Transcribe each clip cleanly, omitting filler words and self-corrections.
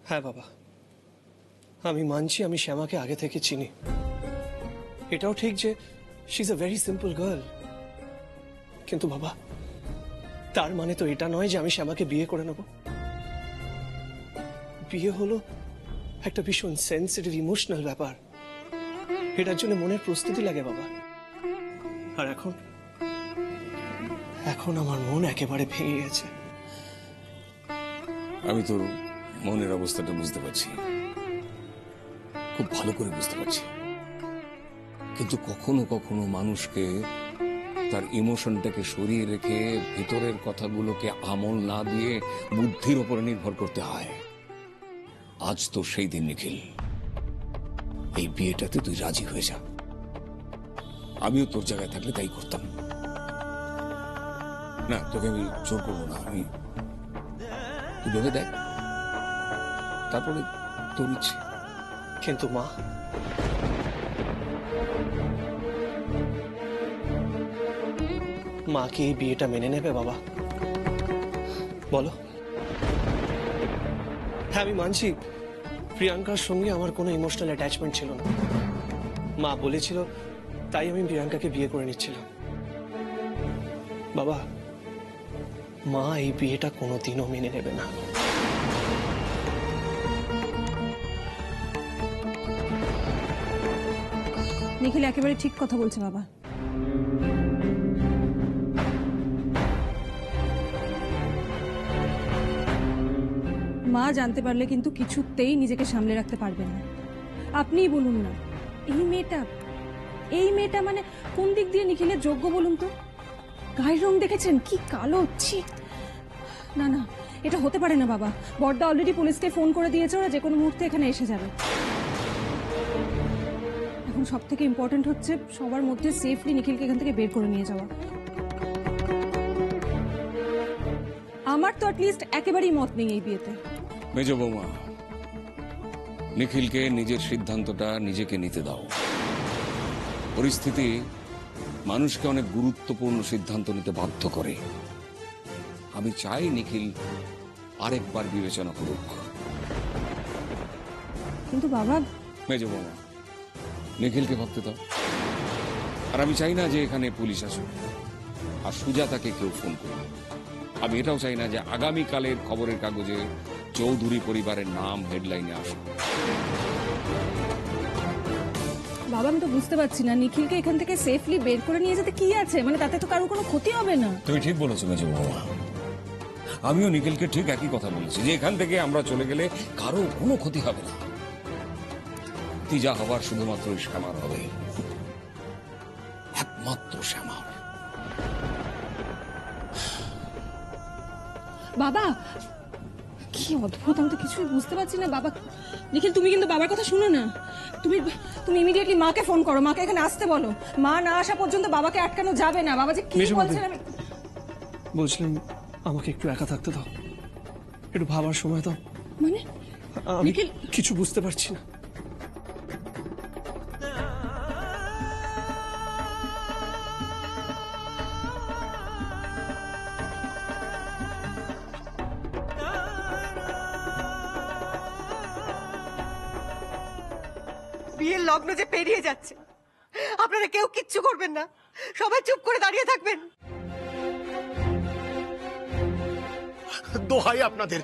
হ্যাঁ বাবা, আমি মানছি আমি শ্যামাকে আগে থেকে চিনি। এটাও ঠিক যে she is a very simple girl. কিন্তু বাবা, তার মানে তো এটা নয় যে আমি শ্যামাকে বিয়ে করে নেব। বিয়ে হলো একটা ভীষণ সেন্সিটিভ ইমোশনাল ব্যাপার। এটার জন্য মনের প্রস্তুতি লাগে বাবা। আর এখন এখন আমার মন একেবারে ভেঙে গেছে। আমি তোর মনের অবস্থাটা বুঝতে পারছি, খুব ভালো করে বুঝতে পারছি। কিন্তু কখনো কখনো মানুষকে তার ইমোশনটাকে সরিয়ে রেখে ভিতরের কথাগুলোকে আমল না দিয়ে বুদ্ধির উপর নির্ভর করতে হয়। আজ তো সেই দিন নিখিল, এই বিয়েটাতে তুই রাজি হয়ে যা। আমিও তোর জায়গায় থাকলে তাই করতাম। না, তোকে আমি জোর করবো না। আমি তুই ভেবে দেখ, তারপরে তোর ইচ্ছে। কিন্তু মা, মা কি এই বিয়েটা মেনে নেবে বাবা? বলো। হ্যাঁ, আমি মানছি প্রিয়াঙ্কার সঙ্গে আমার কোনো ইমোশনাল অ্যাটাচমেন্ট ছিল না। মা বলেছিল তাই আমি প্রিয়াঙ্কাকে বিয়ে করে নিচ্ছিলাম। বাবা, মা এই বিয়েটা কোনোদিনও মেনে নেবে না। নিখিল একেবারে ঠিক কথা বলছে বাবা। মা জানতে পারলে কিন্তু কিছুতেই নিজেকে সামলে রাখতে পারবেন না। আপনিই বলুন না, এই মেয়েটা মানে কোন দিক দিয়ে নিখিলের যোগ্য বলুন তো? গায়ের রং দেখেছেন কি কালো! ছি, না না, এটা হতে পারে না বাবা। বড়দা অলরেডি পুলিশকে ফোন করে দিয়েছে, ওরা যে কোনো মুহূর্তে এখানে এসে যাবে। এখন সব থেকে ইম্পর্টেন্ট হচ্ছে সবার মধ্যে সেফলি নিখিলকে এখান থেকে বের করে নিয়ে যাওয়া। আমার তো অ্যাটলিস্ট একেবারেই মত নেই এই বিয়েতে। মেজ বৌমা, নিখিলকে নিজের সিদ্ধান্তটা নিজেকে নিতে দাও। পরিস্থিতি মানুষকে অনেক গুরুত্বপূর্ণ সিদ্ধান্ত নিতে বাধ্য করে। আমি চাই নিখিল আরেকবার বিবেচনা করুক। কিন্তু বাবা, মেজ বৌমা, নিখিলকে ভাবতে দাও। আর আমি চাই না যে এখানে পুলিশ আসুক আর সুজাতাকে কেউ ফোন করুক। আমি এটাও চাই না যে আগামীকালের খবরের কাগজে চৌধুরী পরিবারের নাম হেডলাইনে আসুক। বাবা, আমি তো বুঝতে পারছি না, নিখিলকে এখান থেকে সেফলি বের করে নিয়ে যেতে কি আছে? মানে তাতে তো কারোর কোনো ক্ষতি হবে না। তুমি ঠিক বলেছো মেজ বৌমা, আমিও নিখিলকে ঠিক একই কথা বলেছি যে এখান থেকে আমরা চলে গেলে কারো কোনো ক্ষতি হবে না। যা হবার শুধুমাত্র শ্যামার হবে, একমাত্র শ্যামার। বাবা, কি অদ্ভুত! আমি তো কিছুই বুঝতে পারছি না বাবা। নিখিল, তুমি কিন্তু বাবার কথা শুনো না। তুমি ইমিডিয়েটলি মাকে ফোন করো, মাকে এখানে আসতে বলো। মা না আসা পর্যন্ত বাবাকে আটকানো যাবে না। বাবা যে কি বলছেন আমি বলছিলাম আমাকে একটু একা থাকতে দাও, একটু ভাবার সময় দাও। মানে আমি কিছু বুঝতে পারছি না। বিয়ের লগ্ন যে পেরিয়ে যাচ্ছে, আপনারা কেউ কিচ্ছু করবেন না, সবাই চুপ করে দাঁড়িয়ে থাকবেন। দোহাই আপনাদের,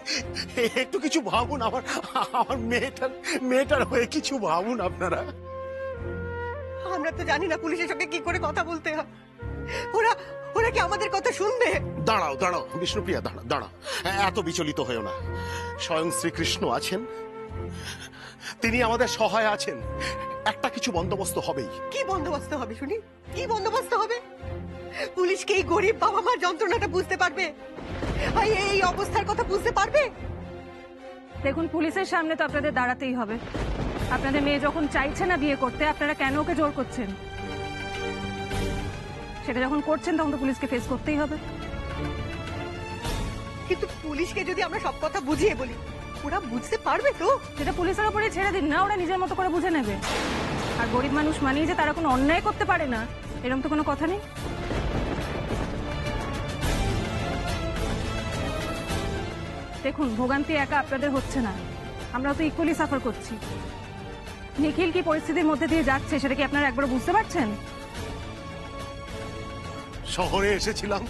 একটু কিছু ভাবুন। আমার আমার মেয়েটার হয়ে কিছু ভাবুন আপনারা। আমরা তো জানি না পুলিশের সঙ্গে কি করে কথা বলতে হয়। ওরা কি আমাদের কথা শুনবে? দাঁড়াও দাঁড়াও বিষ্ণুপ্রিয়া, দাঁড়াও। এত বিচলিত হয়েও না। স্বয়ং শ্রীকৃষ্ণ আছেন, তিনি আমাদের সহায় আছেন। একটা কিছু বন্দোবস্ত হবেই। কি বন্দোবস্ত হবে শুনি? কি বন্দোবস্ত হবে? পুলিশ কি এই গরিব বাবা মার যন্ত্রণাটা বুঝতে পারবে? এই অবস্থার কথা বুঝতে পারবে? দেখুন, পুলিশের সামনে তো আপনাদের দাঁড়াতেই হবে। আপনাদের মেয়ে যখন চাইছে না বিয়ে করতে, আপনারা কেন ওকে জোর করছেন? সেটা যখন করছেন তখন তো পুলিশকে ফেস করতেই হবে। কিন্তু পুলিশকে যদি আমরা সব কথা বুঝিয়ে বলি, ওরা বুঝতে পারবে তো? সেটা পুলিশের উপরে ছেড়ে দিন না, ওরা নিজের মতো করে বুঝে নেবে। আর গরিব মানুষ মানিয়ে যে তারা কোনো অন্যায় করতে পারে না, এরকম তো কোনো কথা নেই। দেখুন, ভোগান্তি একা আপনাদের হচ্ছে না, আমরা তো ইকুয়ালি সাফার করছি। নিখিল কি পরিস্থিতির মধ্যে দিয়ে যাচ্ছে সেটা কি আপনারা একবার বুঝতে পারছেন? শহরে এসেছিলাম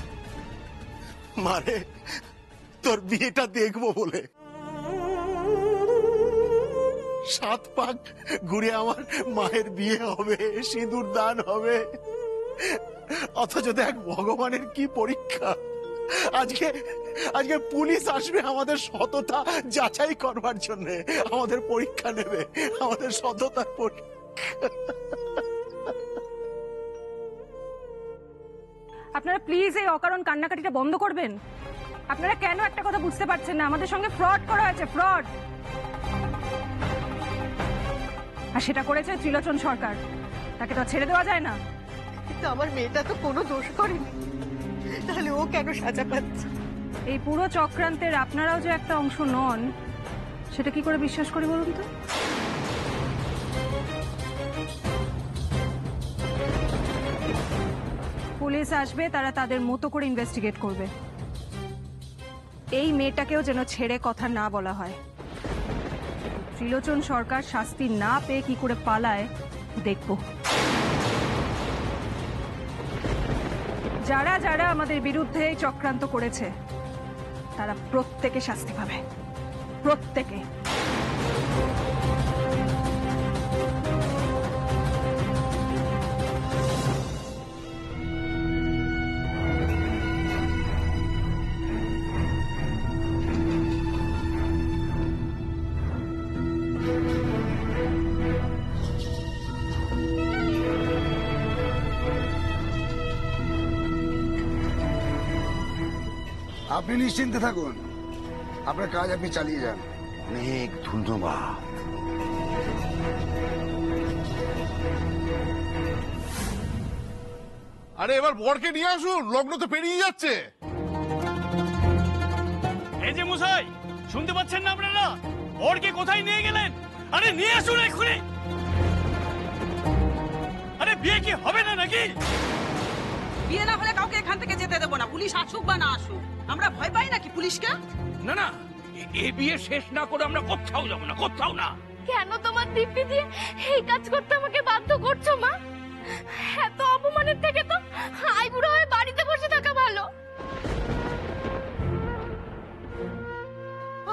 মারে তোর বিয়েটা দেখবো বলে, 7 পাক ঘুরে আমার মায়ের বিয়ে হবে, সিঁদুর দান হবে, অথচ দেখ ভগবানের কি পরীক্ষা। আজকে আজকে পুলিশ আসবে আমাদের সততা যাচাই করবার জন্য, আমাদের পরীক্ষা নেবে, আমাদের সততার পরীক্ষা। আপনারা প্লিজ এই অকারণ কান্নাকাটিটা বন্ধ করবেন। আপনারা কেন একটা কথা বুঝতে পারছেন না? আমাদের সঙ্গে ফ্রড করা হয়েছে, ফ্রড। আর সেটা করেছে ত্রিলোচন সরকার, তাকে তো ছেড়ে দেওয়া যায় না। কিন্তু আমার মেয়েটা তো কোনো দোষ করেনি, তাহলে ও কেন সাজা পাচ্ছে? এই পুরো চক্রান্তের আপনারাও যে একটা অংশ নন সেটা কি করে বিশ্বাস করি বলুন তো? পুলিশ আসবে, তারা তাদের মতো করে ইনভেস্টিগেট করবে। এই মেয়েটাকেও যেন ছেড়ে কথা না বলা হয়। ত্রিলোচন সরকার শাস্তি না পেয়ে কি করে পালায় দেখব। যারা যারা আমাদের বিরুদ্ধে এই চক্রান্ত করেছে তারা প্রত্যেকে শাস্তি পাবে, প্রত্যেকে। আপনি নিশ্চিন্তে থাকুন, আপনার কাজ আপনি চালিয়ে যান। অনেক ধন্যবাদ। আরে এবার বরকে নিয়ে আসুন, লগ্ন তো পেরিয়ে যাচ্ছে। এই যে মশাই, শুনতে পাচ্ছেন না আপনারা? ওরকে কোথায় নিয়ে গেলেন? আরে নিয়ে আসুন এক্ষুনি। আরে বিয়ে কি হবে না নাকি? বিয়ে না হলে কাউকে এখান থেকে যেতে দেবো না, পুলিশ আসুক বা না আসুক। আমরা ভয় পাই নাকি পুলিশকে? না না, এ বিয়ে শেষ না করে আমরা কোথাও যাবো না, কোথাও না। কেন তোমার দিব্যি দিয়ে এই কাজ করতে আমাকে বাধ্য করছো মা? এত অপমানের থেকে তো আইবুড়ো হয়ে বাড়িতে বসে থাকা ভালো।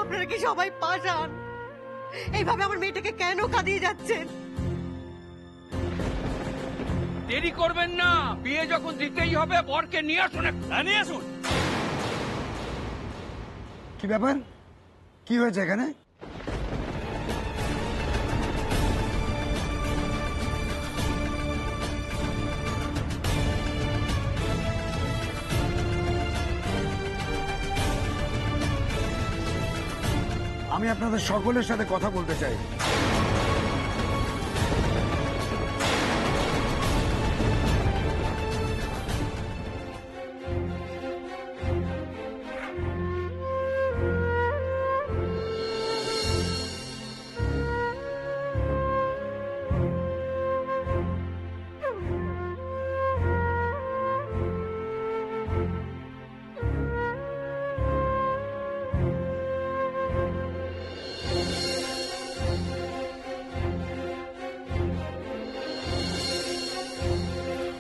আপনারা কি সবাই পাষাণ? এইভাবে আমার মেয়েটাকে কেন কাঁদিয়ে যাচ্ছেন? দেরি করবেন না, বিয়ে যখন দিতেই হবে বরকে নিয়ে আসুন। নিয়ে আসুন। কি ব্যাপার, কি হয়েছে এখানে? আমি আপনাদের সকলের সাথে কথা বলতে চাই।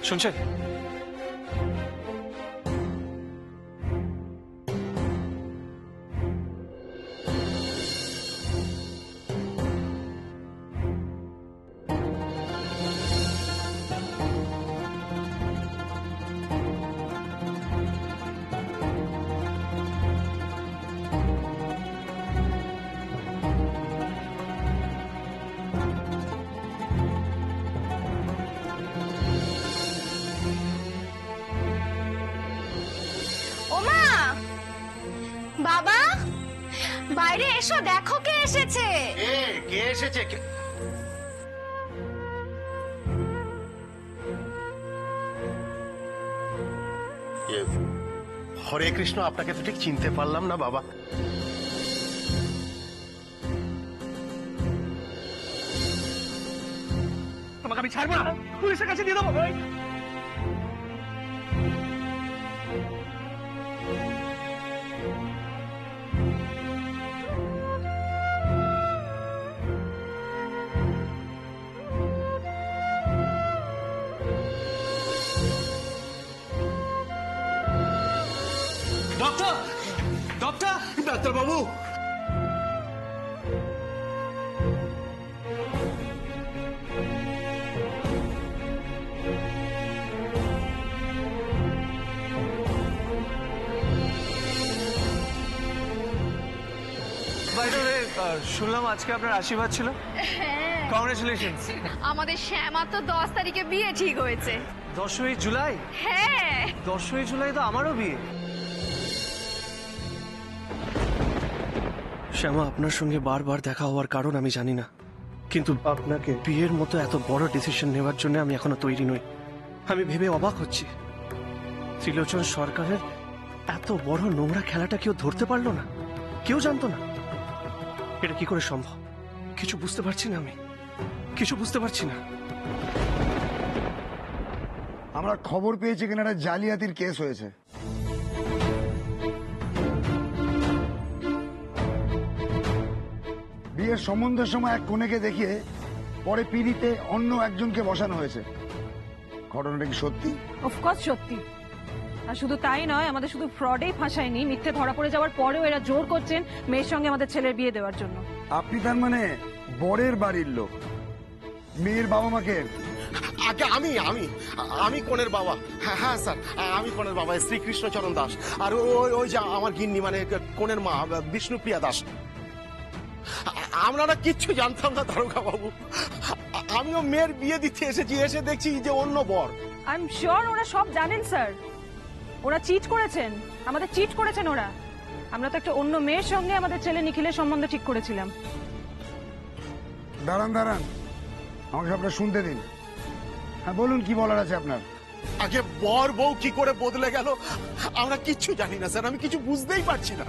শুনছেন? ওমা, বাবা বাইরে এসো, দেখো কে এসেছে। কে এসেছে? হরে কৃষ্ণ, আপনাকে তো ঠিক চিনতে পারলাম না বাবা। তোমাকে আমি ছাড়বো না, পুলিশের কাছে দিয়ে দেবো। শুনলাম আজকে আপনার আশীর্বাদ ছিল। কংগ্রেচুলেশনস। আমাদের শ্যামা তো 10 তারিখে বিয়ে ঠিক হয়েছে। 10ই জুলাই? হ্যাঁ 10ই জুলাই তো আমারও বিয়ে। শ্যামা, আপনার সঙ্গে বারবার দেখা হওয়ার কারণ আমি জানি না, কিন্তু আপনাকে বিয়ের মতো এত বড় ডিসিশন নেওয়ার জন্য আমি এখনো তৈরি নই। আমি ভেবে অবাক হচ্ছি, ত্রিলোচন সরকারের এত বড় নোংরা খেলাটা কেউ ধরতে পারলো না, কেউ জানতো না। এটা কি করে সম্ভব? কিছু বুঝতে পারছি না, আমি কিছু বুঝতে পারছি না। আমরা খবর পেয়েছি কিনা একটা জালিয়াতির কেস হয়েছে। বিয়ের সম্বন্ধের সময় এক কনেকে দেখিয়ে পরে পিড়িতে অন্য একজনকে বসানো হয়েছে। ঘটনাটা কি সত্যি? অফকোর্স সত্যি। আর শুধু তাই নয়, আমাদের শুধু ফ্রডেই ফাঁসায়নি, মিথ্যে ধরা পড়ে যাওয়ার পরেও এরা জোর করছেন মেয়ের সঙ্গে আমাদের ছেলের বিয়ে দেওয়ার জন্য। আপনি তার মানে বরের বাড়ির লোক, মেয়ের বাবা মাকে? আগে আমি আমি আমি কনের বাবা। হ্যাঁ হ্যাঁ স্যার, আমি কনের বাবা, শ্রীকৃষ্ণচরণ দাস। আর ওই ওই যে আমার গিন্নি মানে কনের মা বিষ্ণুপ্রিয়া দাস। আমরা না কিচ্ছু জানতাম না দারোগা বাবু। আমিও মেয়ের বিয়ে দিতে এসেছি, এসে দেখছি যে অন্য বর। আই এম শিওর ওরা সব জানেন স্যার। ওরা চিট করেছেন, আমাদের চিট করেছেন ওরা। আমরা তো একটা অন্য মেয়ের সঙ্গে আমাদের ছেলে নিখিলের সম্বন্ধ ঠিক করেছিলাম। দাঁড়ান দাঁড়ান, আমাকে সবটা শুনতে দিন। হ্যাঁ বলুন, কি বলার আছে আপনার? আগে বর বউ কি করে বদলে গেল আমরা কিচ্ছু জানি না স্যার, আমি কিছু বুঝতেই পারছি না।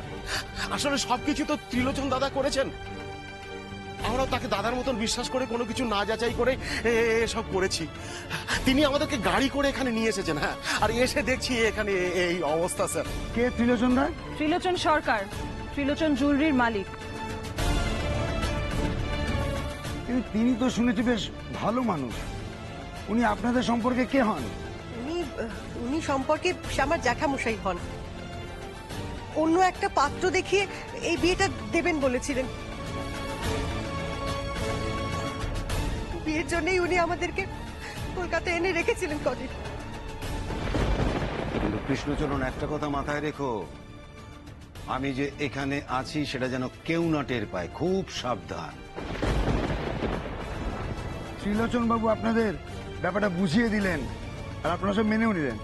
আসলে সবকিছু তো ত্রিলোচন দাদা করেছেন। আমরাও তাকে দাদার মতন বিশ্বাস করে কোনো কিছু না যাচাই করে এসব করেছি। তিনি আমাদেরকে গাড়ি করে এখানে নিয়ে এসেছেন। হ্যাঁ, আর এসে দেখছি এখানে এই অবস্থা স্যার। কে ত্রিলোচন দা? ত্রিলোচন সরকার, ত্রিলোচন জুয়েলারির মালিক। কিন্তু তিনি তো শুনেছি বেশ ভালো মানুষ। উনি আপনাদের সম্পর্কে কে হন? উনি সম্পর্কে আমার জ্যাঠামশাই হন। অন্য একটা পাত্র দেখিয়ে এই বিয়েটা দেবেন বলেছিলেন। বিয়ের জন্যই উনি আমাদেরকে কলকাতায় এনে রেখেছিলেন কদিন। কিন্তু কৃষ্ণচরণ, একটা কথা মাথায় রেখো, আমি যে এখানে আছি সেটা যেন কেউ না টের পায়। খুব সাবধান। ত্রিলোচন বাবু আপনাদের ব্যাপারটা বুঝিয়ে দিলেন আর আপনারা সব মেনেও নিলেন।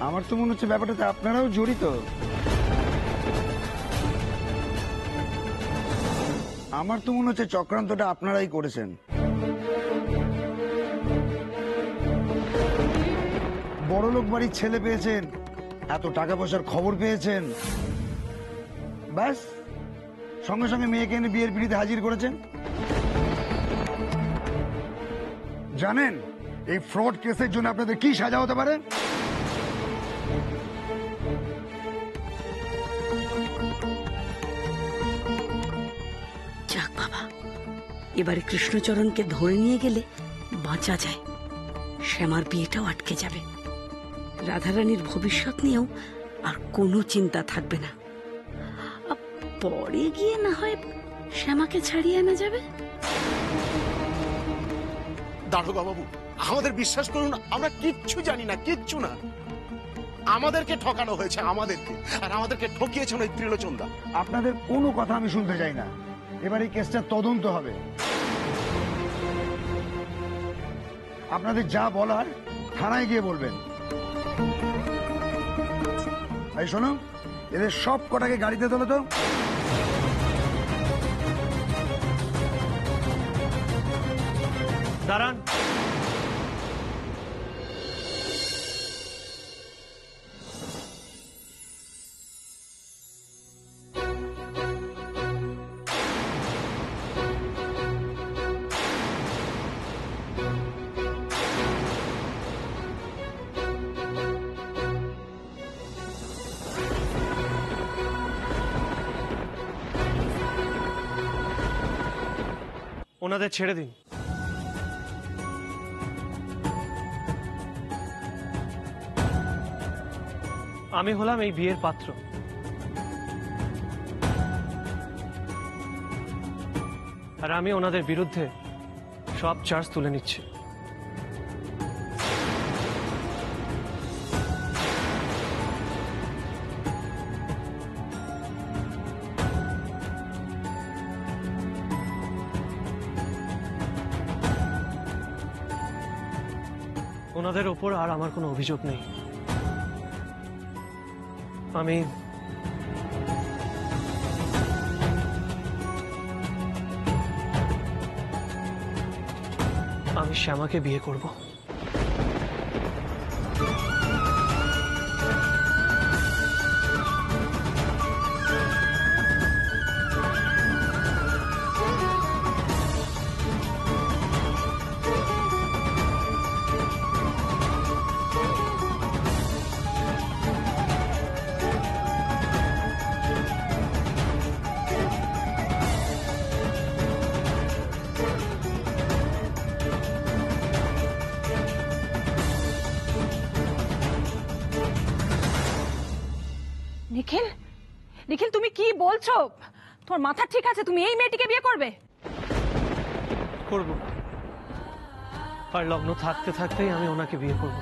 আমার তো মনে হচ্ছে ব্যাপারটাতে আপনারাও জড়িত। আমার তো মনে হচ্ছে চক্রান্তটা আপনারাই করেছেন। বড়লোক বাড়ির ছেলে পেয়েছেন, এত টাকা পয়সার খবর পেয়েছেন, ব্যাস সঙ্গে সঙ্গে মেয়েকে এনে বিয়ের পিড়িতে হাজির করেছেন। জানেন এই ফ্রড কেসের জন্য আপনাদের কি সাজা হতে পারে? যাক বাবা, এবারে কৃষ্ণচরণকে ধরে নিয়ে গেলে বাঁচা যায়। শ্যামার বিয়েটাও আটকে যাবে। রাধারানীর ভবিষ্যৎ নিয়েও আর কোনো চিন্তা থাকবে না। পরে গিয়ে না হয় শ্যামাকে ছাড়িয়ে আনা যাবে। দারোগা বাবু, আমাদের বিশ্বাস করুন, আমরা কিচ্ছু জানি না, কিচ্ছু না। আমাদেরকে ঠকানো হয়েছে, আমাদেরকে। আর আমাদেরকে ঠকিয়েছেন ওই ত্রিলোচন দা। আপনাদের কোনো কথা আমি শুনতে চাই না। এবার এই কেসটা তদন্ত হবে। আপনাদের যা বলার থানায় গিয়ে বলবেন। এই শোনো, এদের সব কটাকে গাড়িতে তোলো তো। দাঁড়ান। ওনাদের ছেড়ে দিন। আমি হলাম এই বিয়ের পাত্র। আর আমি ওনাদের বিরুদ্ধে সব চার্জ তুলে নিচ্ছি। ওনাদের ওপর আর আমার কোনো অভিযোগ নেই। আমি শ্যামাকে বিয়ে করব। নিখিল, নিখিল তুমি কি বলছো? তোমার মাথা ঠিক আছে? তুমি এই মেয়েটিকে বিয়ে করবে? করব, আর লগ্ন থাকতে থাকতেই আমি ওনাকে বিয়ে করব।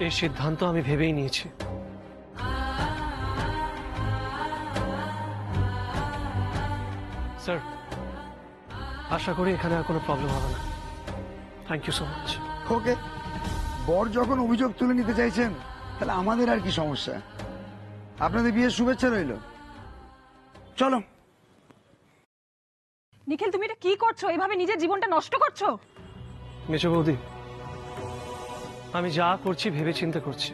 এই সিদ্ধান্ত আমি ভেবেই নিয়েছি। স্যার, আশা করি এখানে আর কোনো প্রবলেম হবে না। Thank you so much. Okay, বর যখন অভিযোগ তুলে নিতে চাইছেন তাহলে আমাদের আর কি সমস্যা? আপনাদের বিয়ের শুভেচ্ছা রইল। চলো। নিখিল, তুমি এটা কি করছো? এইভাবে নিজের জীবনটা নষ্ট করছো। মেজো বৌদি, আমি যা করছি ভেবে চিন্তে করছি।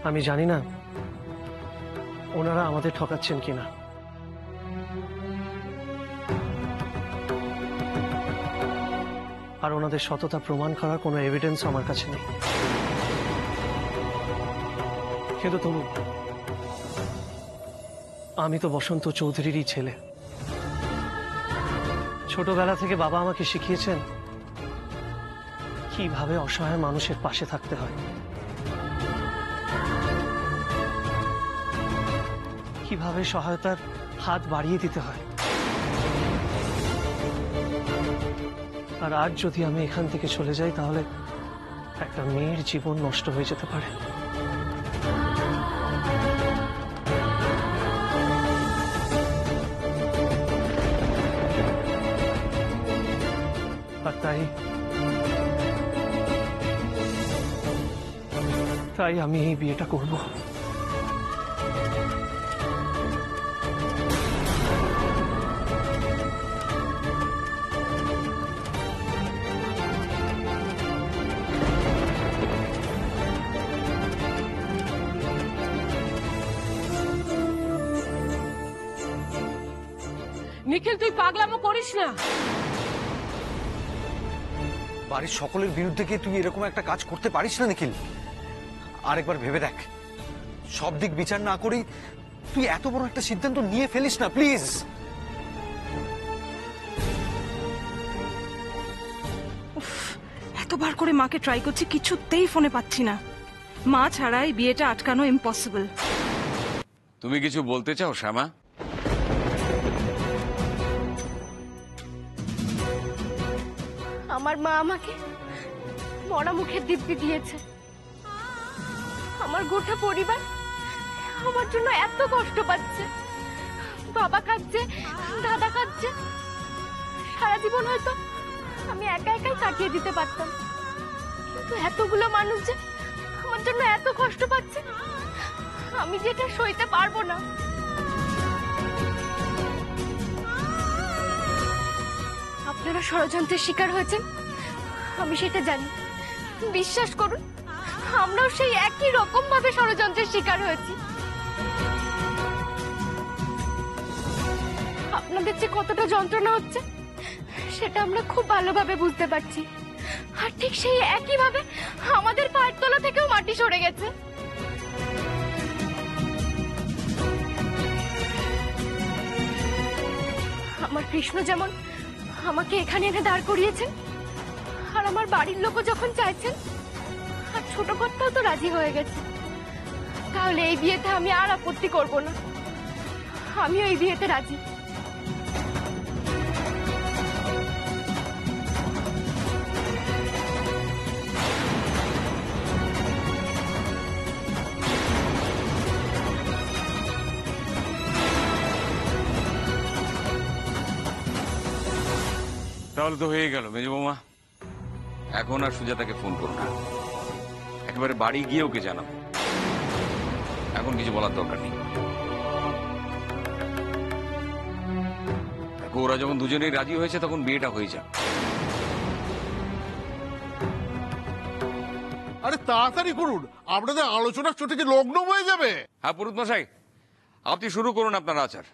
আমি জানি না ওনারা আমাদের ঠকাচ্ছেন কিনা। আর ওনাদের সততা প্রমাণ করার কোনো এভিডেন্স আমার কাছে নেই। কিন্তু তবু আমি তো বসন্ত চৌধুরীরই ছেলে। ছোটবেলা থেকে বাবা আমাকে শিখিয়েছেন কিভাবে অসহায় মানুষের পাশে থাকতে হয়, কিভাবে সহায়তার হাত বাড়িয়ে দিতে হয়। আর আজ যদি আমি এখান থেকে চলে যাই তাহলে একটা মেয়ের জীবন নষ্ট হয়ে যেতে পারে। আর তাই আমি এই বিয়েটা করব। নিখিল, তুই পাগলামো করিস না। বাড়ির সকলের বিরুদ্ধে গিয়ে তুই এরকম একটা কাজ করতে পারিস না নিখিল। আরেকবার ভেবে দেখ, সব দিক বিচার না করেই তুই এত বড় একটা সিদ্ধান্ত নিয়ে ফেলিস না প্লিজ। এতবার করে মাকে ট্রাই করছি, কিছুতেই ফোনে পাচ্ছি না। মা ছাড়াই বিয়েটা আটকানো ইম্পসিবল। তুমি কিছু বলতে চাও শ্যামা? আমার মা আমাকে মরা মুখের দিব্যি দিয়েছে। আমার গোটা পরিবার আমার জন্য এত কষ্ট পাচ্ছে। বাবা কাঁদছে, দাদা কাঁদছে। সারা জীবন হয়তো আমি একা একাই কাটিয়ে দিতে পারতাম, কিন্তু এতগুলো মানুষ যে আমার জন্য এত কষ্ট পাচ্ছে, আমি যেটা সইতে পারবো না। আপনারা ষড়যন্ত্রের শিকার হয়েছেন, আমি সেটা জানি। বিশ্বাস করুন, আমরাও সেই একই রকম ভাবে ষড়যন্ত্রের শিকার হয়েছি। আপনাদের যে কতটা যন্ত্রণা হচ্ছে সেটা আমরা খুব ভালোভাবে বুঝতে পারছি। আর ঠিক সেই একই ভাবে আমাদের পায়ের তলা থেকেও মাটি সরে গেছে। আমার কৃষ্ণ যেমন আমাকে এখানে এনে দাঁড় করিয়েছেন, আর আমার বাড়ির লোকও যখন চাইছেন, আর ছোট কর্তাও তো রাজি হয়ে গেছে, তাহলে এই বিয়েতে আমি আর আপত্তি করব না। আমিও এই বিয়েতে রাজি। তাহলে তো হয়ে গেল মেজ বৌমা। এখন আর সুজাতাকে ফোন করো না, একেবারে বাড়ি গিয়ে ওকে জানাবো। এখন কিছু বলার দরকার নেই। ওরা যখন দুজনেই রাজি হয়েছে তখন বিয়েটা হয়ে যাক। আরে তাড়াতাড়ি করুন, আপনাদের আলোচনার চোটে যে লগ্ন হয়ে যাবে। হ্যাঁ পুরুত মশাই, আপনি শুরু করুন আপনার আচার।